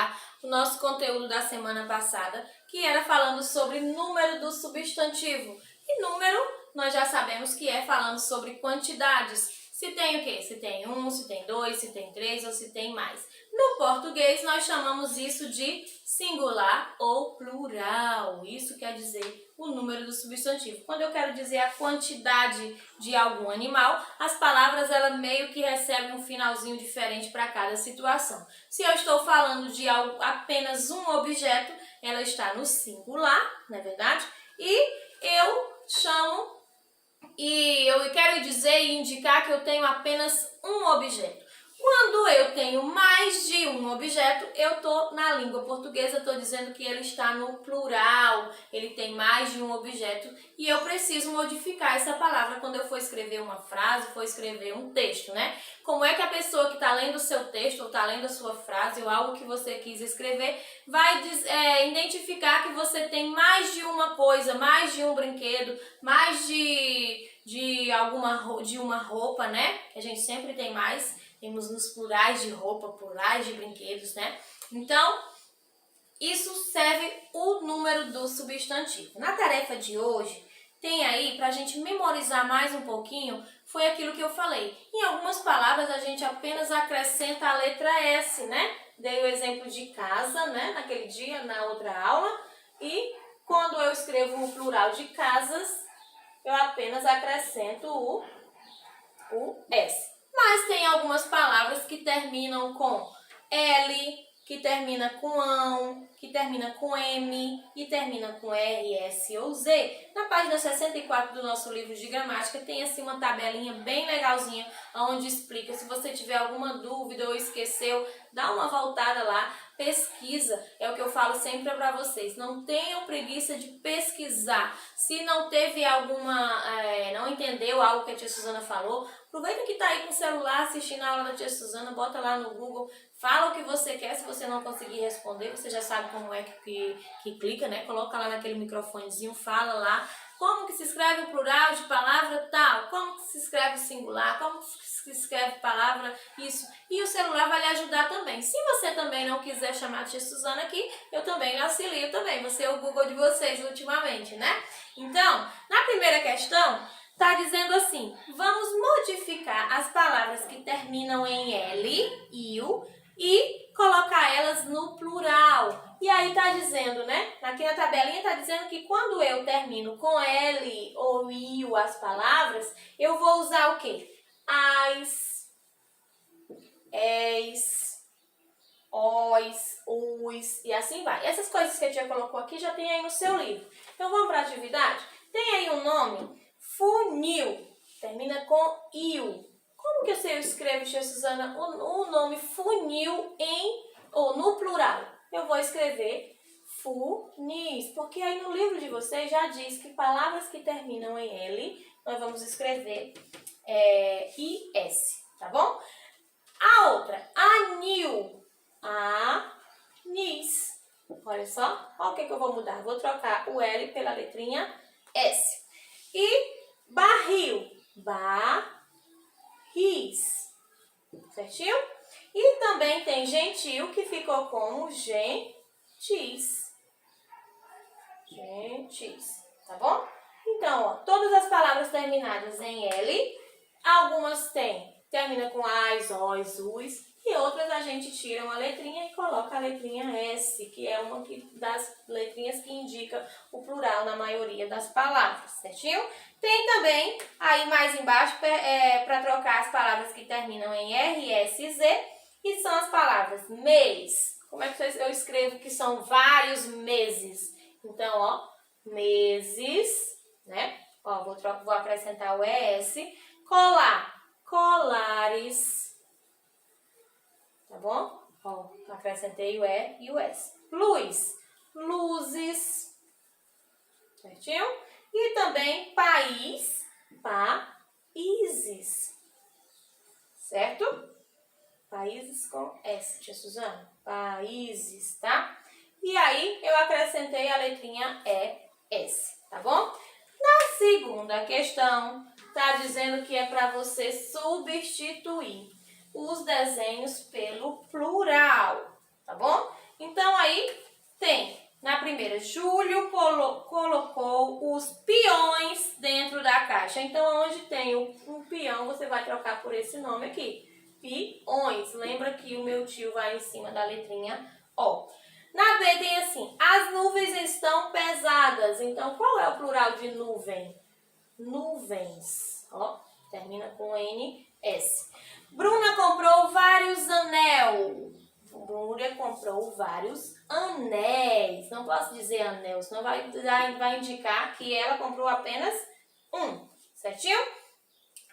finalizar o nosso conteúdo da semana passada, que era falando sobre número do substantivo. E número, nós já sabemos que é falando sobre quantidades. Se tem o quê? Se tem um, se tem dois, se tem três ou se tem mais. No português, nós chamamos isso de singular ou plural. Isso quer dizer o número do substantivo. Quando eu quero dizer a quantidade de algum animal, as palavras elas meio que recebem um finalzinho diferente para cada situação. Se eu estou falando de apenas um objeto, ela está no singular, não é verdade? E eu quero dizer e indicar que eu tenho apenas um objeto. Quando eu tenho mais de um objeto, eu estou na língua portuguesa, estou dizendo que ele está no plural, ele tem mais de um objeto e eu preciso modificar essa palavra quando eu for escrever uma frase, for escrever um texto, né? Como é que a pessoa que está lendo o seu texto ou está lendo a sua frase ou algo que você quis escrever vai identificar que você tem mais de uma coisa, mais de um brinquedo, mais de uma roupa, né? A gente sempre tem mais. Temos nos plurais de roupa, plurais de brinquedos, né? Então, isso serve o número do substantivo. Na tarefa de hoje, tem aí, para a gente memorizar mais um pouquinho, foi aquilo que eu falei. Em algumas palavras, a gente apenas acrescenta a letra S, né? Dei o exemplo de casa, né? Naquele dia, na outra aula. E quando eu escrevo o plural de casas, eu apenas acrescento o S. Mas tem algumas palavras que terminam com L, que termina com ão, que termina com M e termina com R, S ou Z. Na página 64 do nosso livro de gramática tem assim uma tabelinha bem legalzinha onde explica. Se você tiver alguma dúvida ou esqueceu, dá uma voltada lá, pesquisa. É o que eu falo sempre para vocês. Não tenham preguiça de pesquisar. Se não teve não entendeu algo que a tia Suzana falou, aproveita que está aí com o celular assistindo a aula da tia Suzana, bota lá no Google, fala o que você quer. Se você não conseguir responder, você já sabe como é que clica, né? Coloca lá naquele microfonezinho, fala lá como que se escreve o plural de palavra tal, como que se escreve o singular, como que se escreve palavra isso. E o celular vai lhe ajudar também. Se você também não quiser chamar a tia Suzana aqui, eu também lhe auxilio também. Você é o Google de vocês ultimamente, né? Então, na primeira questão, está dizendo assim, vamos modificar as palavras que terminam em L, IU, e colocar elas no plural. E aí está dizendo, né? Aqui na tabelinha está dizendo que quando eu termino com L ou IU as palavras, eu vou usar o quê? As, es, os e assim vai. Essas coisas que a tia colocou aqui já tem aí no seu livro. Então vamos para a atividade? Tem aí um nome, funil, termina com IU. Como que eu escrevo, tia Suzana, o nome funil no plural? Eu vou escrever funis, porque aí no livro de vocês já diz que palavras que terminam em L, nós vamos escrever IS, tá bom? A outra, anil, anis. Olha só, olha o que eu vou mudar. Vou trocar o L pela letrinha S. E barril, barris, certinho? E também tem gentil, que ficou como gentis. Gentis, tá bom? Então, ó, todas as palavras terminadas em L, algumas termina com as, os, us, e outras a gente tira uma letrinha e coloca a letrinha S, que é uma das letrinhas que indica o plural na maioria das palavras, certinho? Tem também, aí mais embaixo, para trocar as palavras que terminam em R, S e Z, e são as palavras mês. Como é que eu escrevo que são vários meses? Então, ó, meses, né? Ó, vou acrescentar o ES. Colar, colares. Tá bom? Ó, acrescentei o E e o S. Luz, luzes. Certinho? E também país, países. Certo? Países com S, tia Suzana. Países, tá? E aí, eu acrescentei a letrinha ES, tá bom? Na segunda questão, tá dizendo que é para você substituir os desenhos pelo plural, tá bom? Então aí tem, na primeira, Júlio colocou os peões dentro da caixa. Então, onde tem um peão, você vai trocar por esse nome aqui. Peões. Lembra que o meu tio vai em cima da letrinha O. Na B tem assim, as nuvens estão pesadas. Então, qual é o plural de nuvem? Nuvens. Ó, termina com NS. Bruna comprou vários anel. Bruna comprou vários anéis. Não posso dizer anel, senão vai indicar que ela comprou apenas um. Certinho?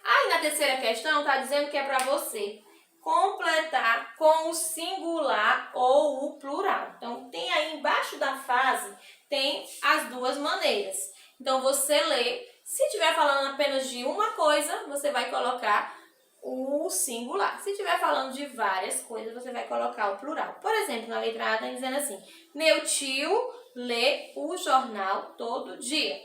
Aí na terceira questão está dizendo que é para você completar com o singular ou o plural. Então, tem aí embaixo da frase, tem as duas maneiras. Então, você lê. Se estiver falando apenas de uma coisa, você vai colocar o singular. Se estiver falando de várias coisas, você vai colocar o plural. Por exemplo, na letra A está dizendo assim, meu tio lê o jornal todo dia.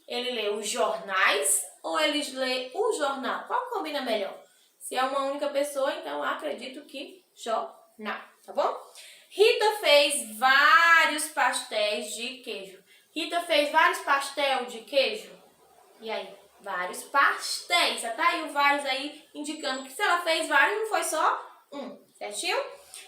Ele lê os jornais ou ele lê o jornal? Qual combina melhor? Se é uma única pessoa, então acredito que jornal, tá bom? Rita fez vários pastéis de queijo. Rita fez vários pastéis de queijo? E aí? Vários pastéis. Já tá aí o vários aí indicando que se ela fez vários, não foi só um, certinho?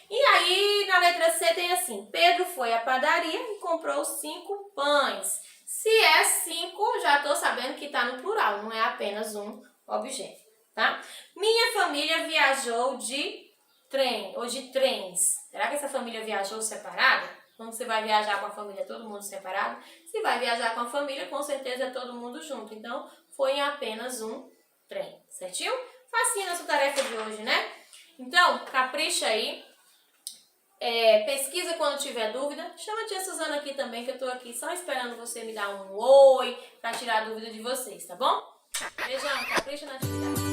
E aí, na letra C tem assim, Pedro foi à padaria e comprou 5 pães. Se é 5, já tô sabendo que tá no plural, não é apenas um objeto, tá? Minha família viajou de trem, ou de trens. Será que essa família viajou separada? Quando você vai viajar com a família, todo mundo separado? Se vai viajar com a família, com certeza é todo mundo junto. Então, foi em apenas um trem, certinho? Facinho nossa tarefa de hoje, né? Então, capricha aí. Pesquisa quando tiver dúvida. Chama a tia Suzana aqui também, que eu tô aqui só esperando você me dar um oi para tirar a dúvida de vocês, tá bom? Beijão, capricha na atividade.